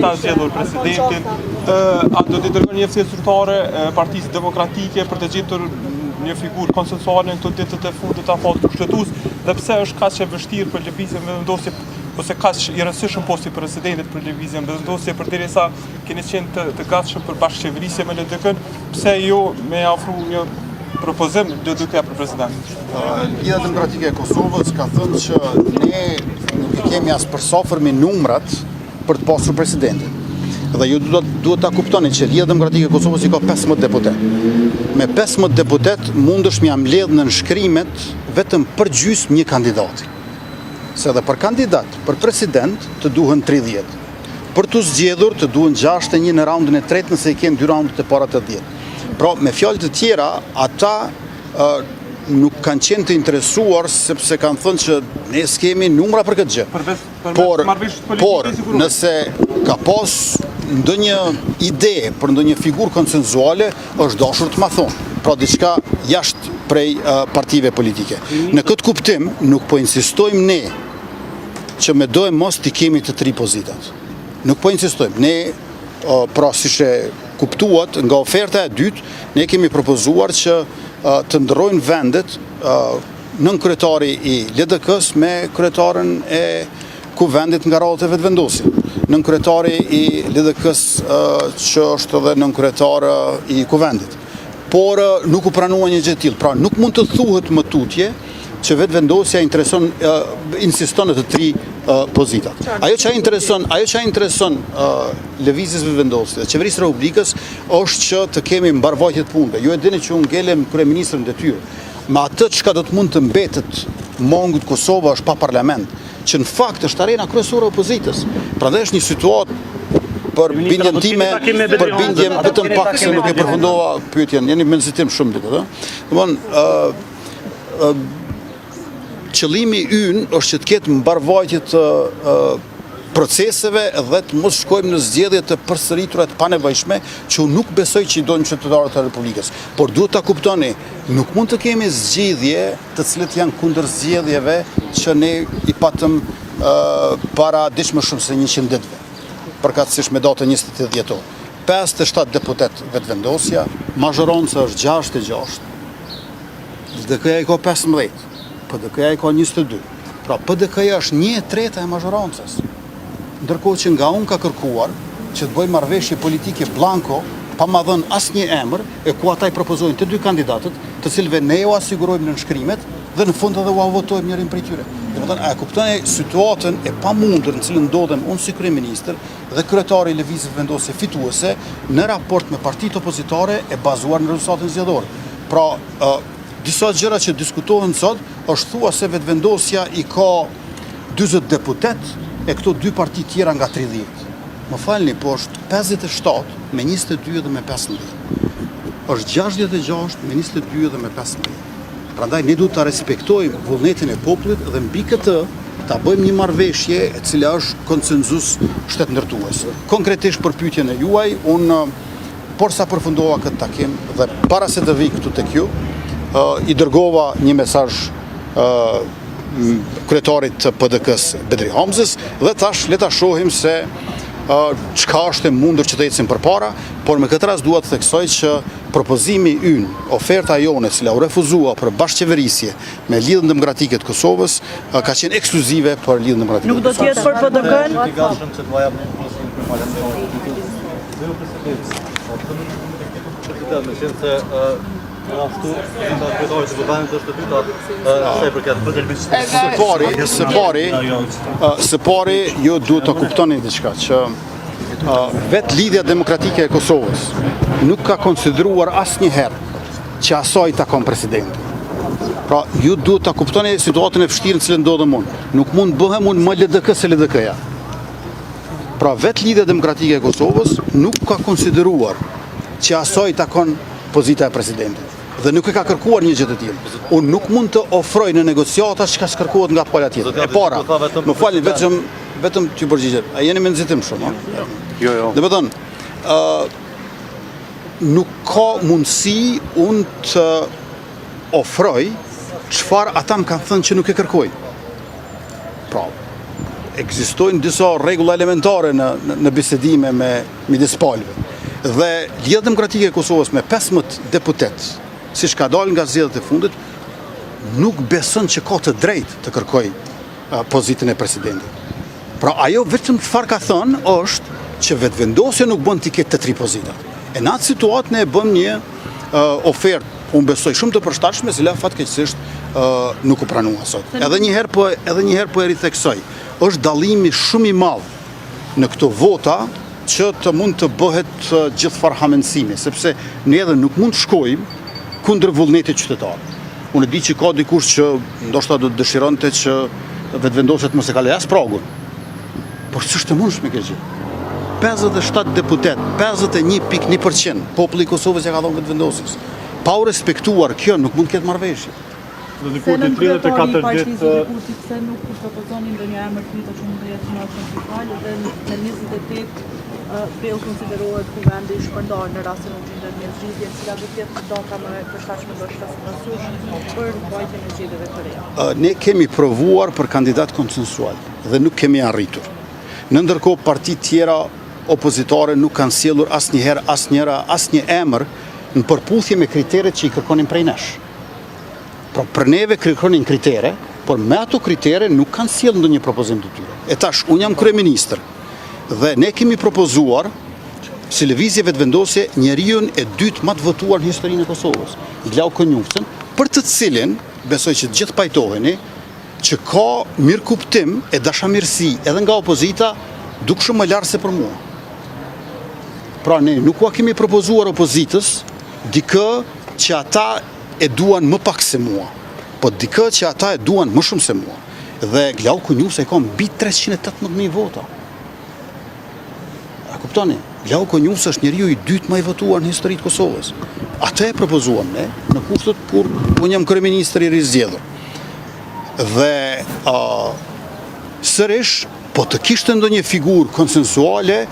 Ta zgjedhur presidentin, a do të dërgoni një ftesë zyrtare Partisë Demokratike për të gjetur një figurë konsensuale në këto ditët e fundit të afat kushtetues, dhe pse është kaq e vështirë për lëvizjen vendosje ose kaq i rëndësishëm posti presidentit për lëvizjen vendosje përderisa keni qenë të gatshëm për bashkëqeverisje me LDK-n, pse jo me ofru një propozim LDK për president? Lidhja Demokratike e Kosovës ka thënë që ne nuk i kemi as përsofërmi numrat për të pasur presidentin. Dhe ju duhet ta kuptoni që Lidhja Demokratike e Kosovës i ka 15 deputet. Me 15 deputet mundesh mi mbledh në nënshkrimet vetëm për gjysmë një kandidati. Se edhe për kandidat, për president të duhen 30. Për të zgjedhur të duhen 61 në raundin e tretë nëse i kenë 2 raundet e para të 10. Pra, me fjalë të tjera, ata nuk kanë qenë të interesuar sepse kanë thënë që ne s'kemi numra për këtë gjë. Por nëse ka pas ndonjë ide për ndonjë figurë konsensuale, është dashur të ma thonë. Pra diçka jashtë prej partive politike. Në këtë kuptim, nuk po insistojmë ne që me dojmë mos t'i kemi të 3 pozitat. Nuk po insistojmë. Ne, pra si që kuptuat nga oferta e dytë, ne kemi propozuar që të ndrojnë vendet nën kryetari i LDK-s me kryetaren e kuvendit nga radhët e vetëvendosit. Nën kryetari i LDK-s që është edhe nën kryetar i kuvendit. Por nuk u pranua një gjë tillë. Pra nuk mund të thuhet më tutje që vetëvendosja insiston në të 3 pozitat. Ajo që intereson lëvizjes vetëvendosjes dhe qeverisë Republikës është që të kemi mbarvajtje të punëve. Ju e dini që unë ngelem kryeministrin detyrë. Me atë çka do të mund të mbetet mongut Kosova është pa parlament, që në fakt është arena kryesore e opozitës. Prandaj është një situatë për bindjen time, për bindjen vetëm pak se nuk e përfundova pyetjen, jeni me nxitim shumë ditë, domthon. Qëllimi ynë është që të ketë mbarvajtje të proceseve dhe të mos shkojmë në zgjedhje të përsëritura të panevojshme, që unë nuk besoj që i dojnë qytetarët e Republikës. Por duhet ta kuptoni, nuk mund të kemi zgjedhje të cilët janë kundër zgjedhjeve që ne i patëm para diç më shumë se 100 ditëve. Përkatësisht me datën 28 dhjetor. 57 deputet vetëvendosja, mazhoronca është 66. LDK-ja i ka 15. PDK-ja i ka 22. Pra PDK-ja është 1/3 e mazhoroncës. Ndërkohë që nga unë ka kërkuar që të bëjmë marrëveshje politike blanko, pa ma dhënë asnjë emër, e ku ata i propozojnë të 2 kandidatët, të cilëve ne u asigurojmë në nënshkrimet dhe në fund edhe u votojmë njërin prej tyre. Domethënë, a kuptoni situatën e pamundur në cilën ndodhem unë si kryeministër dhe kryetari i lëvizjes vendosje fituese në raport me partitë opozitare e bazuar në rezultatin zgjedhor. Pra, disa gjëra që diskutohen sot është thua se vetëvendosja i ka 40 deputet e këto 2 parti tjera nga 30. Më falni, po është 57 me 22 dhe me 15. Është 66 me 22 dhe me 15. Prandaj ne duhet ta respektojmë vullnetin e popullit dhe mbi këtë ta bëjmë një marrëveshje e cila është konsenzus shtetëndërtues. Konkretisht për pyetjen e juaj, unë por sa përfundova këtë takim dhe para se të vi këtu tek ju, i dërgova një mesazh kryetarit të PDK-s Bedri Hamzës dhe thash le ta shohim se çka është e mundur që të ecim përpara, por me këtë rast dua të theksoj që propozimi ynë, oferta jone e cila u refuzua për bashkëqeverisje me Lidhjen Demokratike të Kosovës ka qenë ekskluzive për Lidhjen Demokratike. Nuk do të jetë për PDK-n? Së pari, ju duhet të kuptoni diçka që vetë Lidhja Demokratike e Kosovës nuk ka konsideruar asnjëherë që asaj takon presidentin. Pra, ju duhet të kuptoni situatën e vështirë në cilën ndodhem unë. Nuk mund bëhem unë më LDK se LDK-ja. Pra, vetë Lidhja Demokratike e Kosovës nuk ka konsideruar që asaj takon pozita e presidentit. Dhe nuk e ka kërkuar një gjë të tillë. Unë nuk mund të ofroj në negociata çka kërkohet nga pala tjetër. E para, më falni vetëm t'ju përgjigjem. A jeni me nxitim shumë? Jo. Dhe thënë, nuk ka mundësi unë të ofroj çfarë ata më kanë thënë që nuk e kërkojnë. Pra, ekzistojnë disa rregulla elementare në bisedime midis palëve. Dhe Lidhja Demokratike e Kosovës me 15 deputet, siç ka dalë nga zgjedhjet e fundit, nuk beson që ka të drejtë të kërkoj pozitën e presidentit. Pra ajo vetëm çfarë ka thënë është që vetëvendosja nuk bën t'i ketë të 3 pozitat. E në atë situatë ne e bëm një ofertë, unë besoj shumë të përshtatshme, cila fatkeqësisht nuk u pranua sot. Edhe një herë po e ritheksoj. Është dallimi shumë i madh në këto vota që të mund të bëhet gjithfarë hamendësimi, sepse ne edhe nuk mund të shkojmë kundër vullnetit qytetar. Unë e di që ka dikush që ndoshta do të dëshironte që vetëvendosjet mos e kaloj as pragun. Por s'është e mundshme kjo gjë. 57 deputet, 51.1% populli i Kosovës ja ka dhënë vetëvendosjes. Pa u respektuar kjo nuk mund të ketë marrëveshje. Dhe dikur të 34 ditë se nuk propozonin ndonjë emër të njëjtë që mund të jetë në centrale dhe në 28 Beu konsiderohet kuvendi shpërndar në rastin e gjendjes në zgjidhje, cila do të jetë data më e përshtatshme ndoshta për mbajtjen e zgjedhjeve të reja. Ne kemi provuar për kandidat konsensual dhe nuk kemi arritur. Në ndërkohë partitë tjera opozitare nuk kanë sjellur asnjëherë asnjë emër në përputhje me kriteret që i kërkonin prej nesh. Pra për neve kërkonin kritere, por me ato kritere nuk kanë sjellur ndonjë propozim të tyre. E tash, unë jam kryeministër dhe ne kemi propozuar si lëvizje vetëvendosje njeriun e dytë më të votuar në historinë e Kosovës, Glau Konjufcën, për të cilin besoj që të gjithë pajtoheni që ka mirëkuptim e dashamirësi edhe nga opozita, dukshëm më lartë se për mua. Pra ne nuk ua kemi propozuar opozitës dikë që ata e duan më pak se mua, po dikë që ata e duan më shumë se mua. Dhe Glau Konjufca ka mbi 318.000 vota. A kuptoni? Glau Konjufca është njeriu i dytë më i votuar në historitë të Kosovës. Atë e propozuam ne në kushtet kur unë jam kryeministër i rizgjedhur. Dhe sërish, po të kishte ndonjë figurë konsensuale,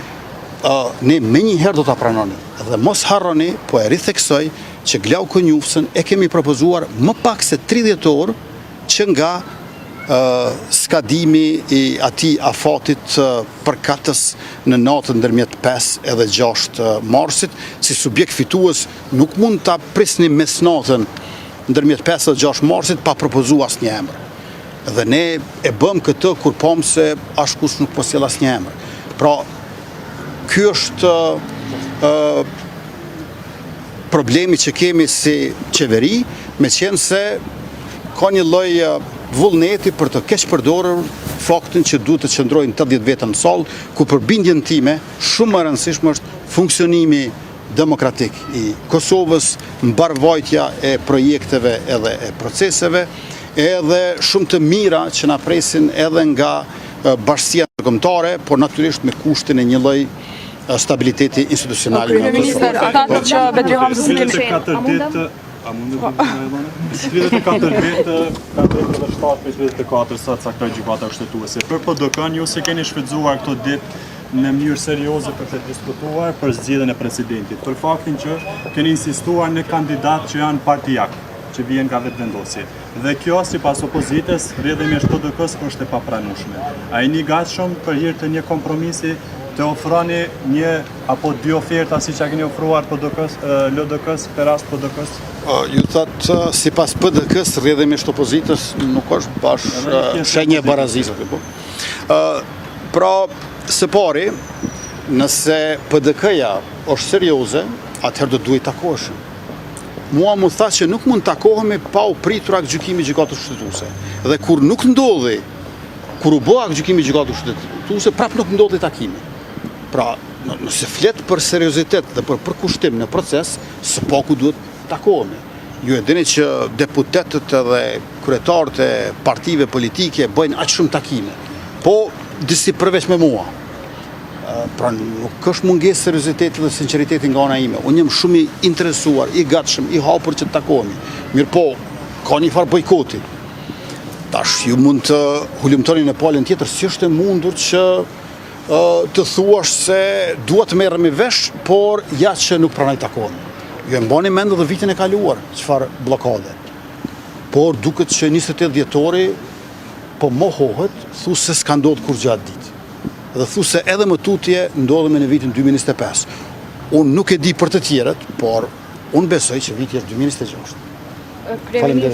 ne me njëherë do ta pranoni. Dhe mos harroni, po e ritheksoj që Glau Konjufcën e kemi propozuar më pak se 30 orë që nga skadimi i atij afatit përkatës në natën ndërmjet 5 edhe 6 marsit, si subjekt fitues nuk mund ta prisni mesnatën ndërmjet 5 dhe 6 marsit pa propozuar asnjë emër. Dhe ne e bëm këtë kur pam se askush nuk po sjell asnjë emër. Pra, ky është problemi që kemi si qeveri, me qenë se ka një lloj vullneti për të keq përdorur faktin që duhet të qëndrojnë 80 veta në sallë, ku për bindjen time shumë më rëndësishme është funksionimi demokratik i Kosovës, mbarvajtja e projekteve edhe e proceseve, edhe shumë të mira që na presin edhe nga bashkësia ndërkombëtare, por natyrisht me kushtin e një lloj stabiliteti institucional. Kryeministër, ata që Betri Hamza s'e ditë. A mund të bëjmë 24 vite, 47 sot caktoi gjykata kushtetuese. Për PDK-n ju se keni shfrytzuar këto ditë në mënyrë serioze për të diskutuar për zgjedhjen e presidentit, për faktin që keni insistuar në kandidat që janë partijak, që vjen nga vetëvendosje. Dhe kjo sipas opozitës, rrjedhimisht PDK-s është e papranueshme. A jeni gatshëm për hir të një kompromisi të ofroni një apo dy oferta siç ja keni ofruar LDK-s për rast PDK-s? Ju thotë sipas PDK-s rrjedhimisht opozitës nuk është bash shenjë barazisë. Pra, së pari, nëse PDK-ja është serioze, atëherë do duhet takoheshim. Mua më tha që nuk mund takohemi pa u pritur aktgjykimi i gjykatës kushtetuese. Dhe kur nuk ndodhi, kur u bë aktgjykimi i gjykatës kushtetuese, prapë nuk ndodhi takimi. Pra, nëse flet për seriozitet dhe për përkushtim në proces, së paku duhet takohemi. Ju e dini që deputetët edhe kryetarët e partive politike bëjnë aq shumë takime, po disi përveç me mua. Pra nuk është mungesë serioziteti dhe sinqeriteti nga ana ime. Unë jam shumë i interesuar, i gatshëm, i hapur që të takohemi. Mirë po, ka një farë bojkoti. Tash ju mund të hulumtoni në palën tjetër, si është e mundur që të thuash se duhet të merremi vesh, por ja që nuk pranoj takohemi. Ju e mbani mend edhe vitin e kaluar, çfarë bllokade. Por duket që 28 dhjetori po mohohet, thu se s'ka ndodhur kur gjatë ditë. Dhe thu se edhe më tutje ndodhemi në vitin 2025. Unë nuk e di për të tjerët, por unë besoj që viti është 2026. Kryeministri